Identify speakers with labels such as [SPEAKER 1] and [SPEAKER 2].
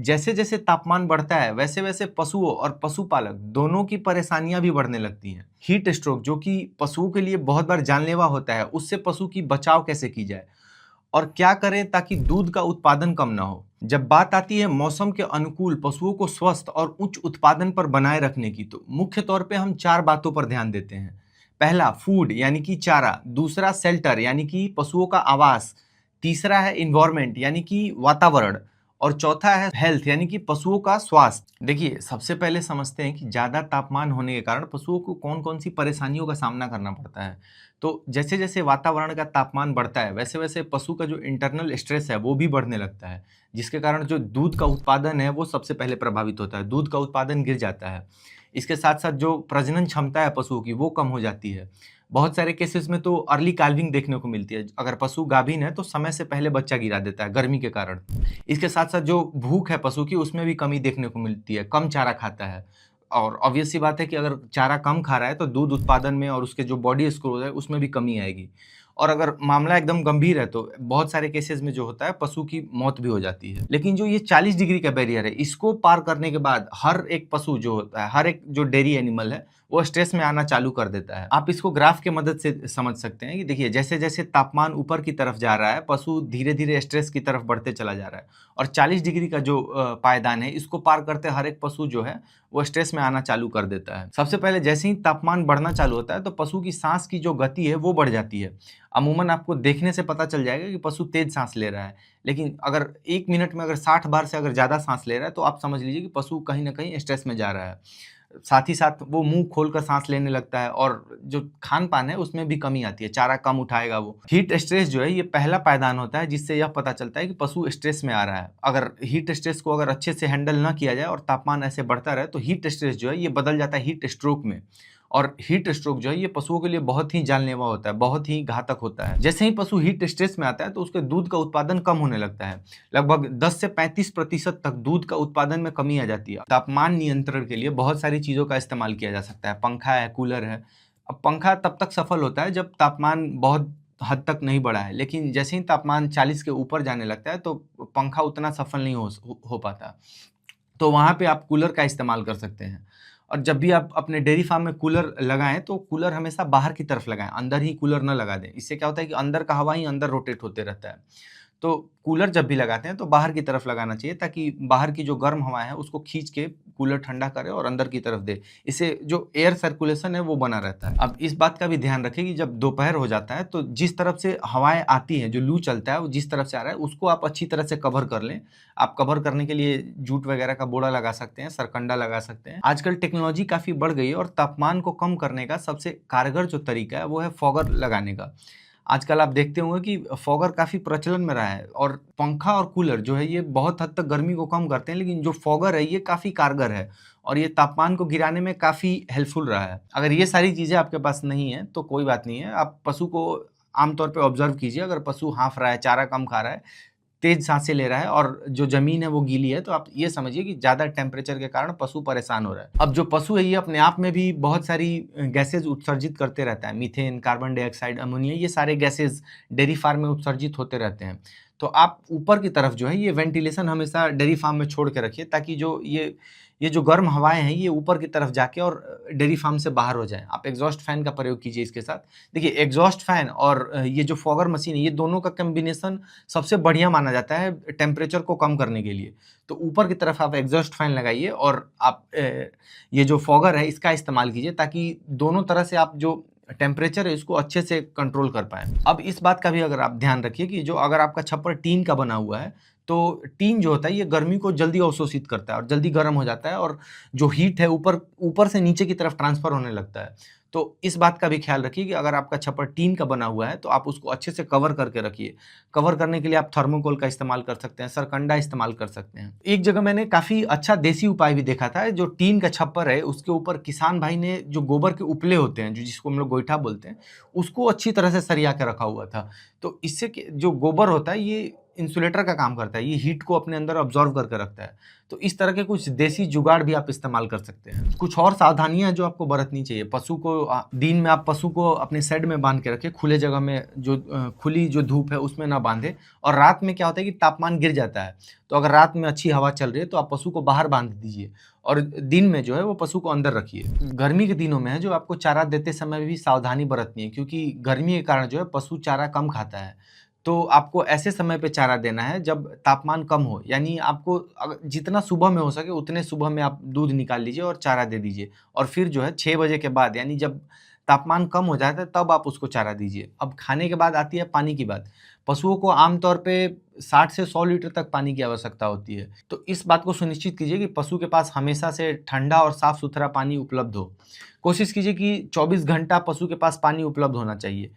[SPEAKER 1] जैसे जैसे तापमान बढ़ता है वैसे वैसे पशुओं और पशुपालक दोनों की परेशानियां भी बढ़ने लगती हैं। हीट स्ट्रोक जो कि पशुओं के लिए बहुत बार जानलेवा होता है, उससे पशु की बचाव कैसे की जाए और क्या करें ताकि दूध का उत्पादन कम ना हो। जब बात आती है मौसम के अनुकूल पशुओं को स्वस्थ और उच्च उत्पादन पर बनाए रखने की, तो मुख्य तौर पे हम 4 बातों पर ध्यान देते हैं। पहला फूड यानी कि चारा, दूसरा शेल्टर यानी कि पशुओं का आवास, तीसरा है एनवायरनमेंट यानी कि वातावरण और चौथा है हेल्थ यानी कि पशुओं का स्वास्थ्य। देखिए, सबसे पहले समझते हैं कि ज़्यादा तापमान होने के कारण पशुओं को कौन-कौन सी परेशानियों का सामना करना पड़ता है। तो जैसे-जैसे वातावरण का तापमान बढ़ता है, वैसे-वैसे पशु का जो इंटरनल स्ट्रेस है, वो भी बढ़ने लगता है, जिसके कारण जो दूध का उत्पादन है, वो सबसे पहले प्रभावित होता है। दूध का उत्पादन गिर जाता है। इसके साथ-साथ जो प्रजनन क्षमता है पशुओं की, वो कम हो जाती है। बहुत सारे केसेस में तो अर्ली काल्विंग देखने को मिलती है। अगर पशु गाभिन है, तो समय से पहले बच्चा गिरा देता है, गर्मी के कारण। इसके साथ-साथ जो भूख है पशु की, उसमें भी कमी देखने को मिलती है, कम चारा खाता है। और ऑब्वियस सी बात है कि अगर चारा कम खा रहा है तो दूध उत्पादन में और उसके जो बॉडी स्कोर है उसमें भी कमी आएगी। और अगर मामला एकदम गंभीर है तो बहुत सारे केसेस में जो होता है पशु की मौत भी हो जाती है। लेकिन जो ये 40 डिग्री का बैरियर है, इसको पार करने के बाद हर एक पशु जो होता है, हर एक जो डेयरी एनिमल है, वो स्ट्रेस में आना चालू कर देता है। आप इसको ग्राफ के मदद से समझ सकते हैं कि देखिए, जैसे-जैसे तापमान ऊपर की तरफ जा रहा है, पशु धीरे-धीरे स्ट्रेस की तरफ बढ़ते चला जा रहा है और 40 डिग्री का जो पायदान है, इसको पार करते हर एक पशु जो है वो स्ट्रेस में आना चालू कर देता है। सबसे पहले जैसे ही तापमान बढ़ना चालू होता है तो पशु की सांस की जो गति है वो बढ़ जाती है। अमूमन आपको देखने से पता चल जाएगा कि पशु तेज सांस ले रहा है, लेकिन अगर 1 मिनट में अगर 60 बार से अगर ज़्यादा सांस ले रहा है तो आप समझ लीजिए कि पशु कहीं न कहीं स्ट्रेस में जा रहा है। साथ ही साथ वो मुँह खोलकर सांस लेने लगता है और जो खान-पान है उसमें भी कमी आती है, चारा कम उठाएगा वो। हीट स्ट्रेस जो है ये पहला पायदान होता है जिससे यह पता चलता है कि पशु स्ट्रेस में आ रहा है। अगर हीट स्ट्रेस को अगर अच्छे से हैंडल ना किया जाए और तापमान ऐसे बढ़ता रहे तो हीट स्ट्रेस जो है ये बदल जाता है हीट स्ट्रोक में। और हीट स्ट्रोक जो है ये पशुओं के लिए बहुत ही जानलेवा होता है, बहुत ही घातक होता है। जैसे ही पशु हीट स्ट्रेस में आता है तो उसके दूध का उत्पादन कम होने लगता है। लगभग 10 से 35% तक दूध का उत्पादन में कमी आ जाती है। तापमान नियंत्रण के लिए बहुत सारी चीज़ों का इस्तेमाल किया जा सकता है। पंखा है, कूलर है। अब पंखा तब तक सफल होता है जब तापमान बहुत हद तक नहीं बढ़ा है, लेकिन जैसे ही तापमान 40 के ऊपर जाने लगता है तो पंखा उतना सफल नहीं हो पाता। तो वहाँ पे आप कूलर का इस्तेमाल कर सकते हैं। और जब भी आप अपने डेयरी फार्म में कूलर लगाएँ तो कूलर हमेशा बाहर की तरफ लगाएँ, अंदर ही कूलर ना लगा दें। इससे क्या होता है कि अंदर का हवा ही अंदर रोटेट होते रहता है। तो कूलर जब भी लगाते हैं तो बाहर की तरफ लगाना चाहिए ताकि बाहर की जो गर्म हवा है उसको खींच के कूलर ठंडा करे और अंदर की तरफ दे। इससे जो एयर सर्कुलेशन है वो बना रहता है। अब इस बात का भी ध्यान रखें कि जब दोपहर हो जाता है तो जिस तरफ से हवाएँ आती हैं, जो लू चलता है वो जिस तरफ से आ रहा है उसको आप अच्छी तरह से कवर कर लें। आप कवर करने के लिए जूट वगैरह का बोरा लगा सकते हैं, सरकंडा लगा सकते हैं। आजकल टेक्नोलॉजी काफ़ी बढ़ गई है और तापमान को कम करने का सबसे कारगर जो तरीका है वो है फॉगर लगाने का। आजकल आप देखते होंगे कि फॉगर काफ़ी प्रचलन में रहा है और पंखा और कूलर जो है ये बहुत हद तक गर्मी को कम करते हैं, लेकिन जो फॉगर है ये काफ़ी कारगर है और ये तापमान को गिराने में काफ़ी हेल्पफुल रहा है। अगर ये सारी चीज़ें आपके पास नहीं है तो कोई बात नहीं है, आप पशु को आमतौर पे ऑब्ज़र्व कीजिए। अगर पशु हाँफ रहा है, चारा कम खा रहा है, तेज़ साँसें ले रहा है और जो ज़मीन है वो गीली है, तो आप ये समझिए कि ज़्यादा टेम्परेचर के कारण पशु परेशान हो रहा है। अब जो पशु है ये अपने आप में भी बहुत सारी गैसेज़ उत्सर्जित करते रहता है। मीथेन, कार्बन डाइऑक्साइड, अमोनिया, ये सारे गैसेज़ डेयरी फार्म में उत्सर्जित होते रहते हैं। तो आप ऊपर की तरफ जो है ये वेंटिलेशन हमेशा डेयरी फार्म में छोड़ के रखिए ताकि जो ये जो गर्म हवाएँ हैं ये ऊपर की तरफ जाके और डेयरी फार्म से बाहर हो जाएँ। आप एग्ज़ॉस्ट फैन का प्रयोग कीजिए इसके साथ। देखिए, एग्ज़ॉस्ट फैन और ये जो फॉगर मशीन है, ये दोनों का कॉम्बिनेशन सबसे बढ़िया माना जाता है टेम्परेचर को कम करने के लिए। तो ऊपर की तरफ आप एग्ज़ॉस्ट फैन लगाइए और आप ये जो फॉगर है इसका इस्तेमाल कीजिए ताकि दोनों तरह से आप जो टेम्परेचर है इसको अच्छे से कंट्रोल कर पाएँ। अब इस बात का भी अगर आप ध्यान रखिए कि जो अगर आपका छप्पर टीन का बना हुआ है, तो टीन जो होता है ये गर्मी को जल्दी अवशोषित करता है और जल्दी गर्म हो जाता है और जो हीट है ऊपर ऊपर से नीचे की तरफ ट्रांसफ़र होने लगता है। तो इस बात का भी ख्याल रखिए कि अगर आपका छप्पर टीन का बना हुआ है तो आप उसको अच्छे से कवर करके रखिए। कवर करने के लिए आप थर्मोकोल का इस्तेमाल कर सकते हैं, सरकंडा इस्तेमाल कर सकते हैं। एक जगह मैंने काफ़ी अच्छा देसी उपाय भी देखा था, जो टीन का छप्पर है उसके ऊपर किसान भाई ने जो गोबर के उपले होते हैं, जो जिसको हम लोग गोइठा बोलते हैं, उसको अच्छी तरह से सरिया के रखा हुआ था। तो इससे जो गोबर होता है ये इंसुलेटर का काम करता है, ये हीट को अपने अंदर ऑब्जॉर्व करके रखता है। तो इस तरह के कुछ देसी जुगाड़ भी आप इस्तेमाल कर सकते हैं। कुछ और सावधानियां जो आपको बरतनी चाहिए, पशु को दिन में आप पशु को अपने शेड में बांध के रखें, खुले जगह में, जो खुली जो धूप है उसमें ना बांधे। और रात में क्या होता है कि तापमान गिर जाता है, तो अगर रात में अच्छी हवा चल रही है तो आप पशु को बाहर बांध दीजिए और दिन में जो है वो पशु को अंदर रखिए। गर्मी के दिनों में है जो आपको चारा देते समय भी सावधानी बरतनी है, क्योंकि गर्मी के कारण जो है पशु चारा कम खाता है। तो आपको ऐसे समय पे चारा देना है जब तापमान कम हो, यानी आपको जितना सुबह में हो सके उतने सुबह में आप दूध निकाल लीजिए और चारा दे दीजिए। और फिर जो है 6 बजे के बाद, यानी जब तापमान कम हो जाता है तब आप उसको चारा दीजिए। अब खाने के बाद आती है पानी की बात। पशुओं को आमतौर पे 60 से 100 लीटर तक पानी की आवश्यकता होती है। तो इस बात को सुनिश्चित कीजिए कि पशु के पास हमेशा से ठंडा और साफ सुथरा पानी उपलब्ध हो। कोशिश कीजिए कि 24 घंटा पशु के पास पानी उपलब्ध होना चाहिए।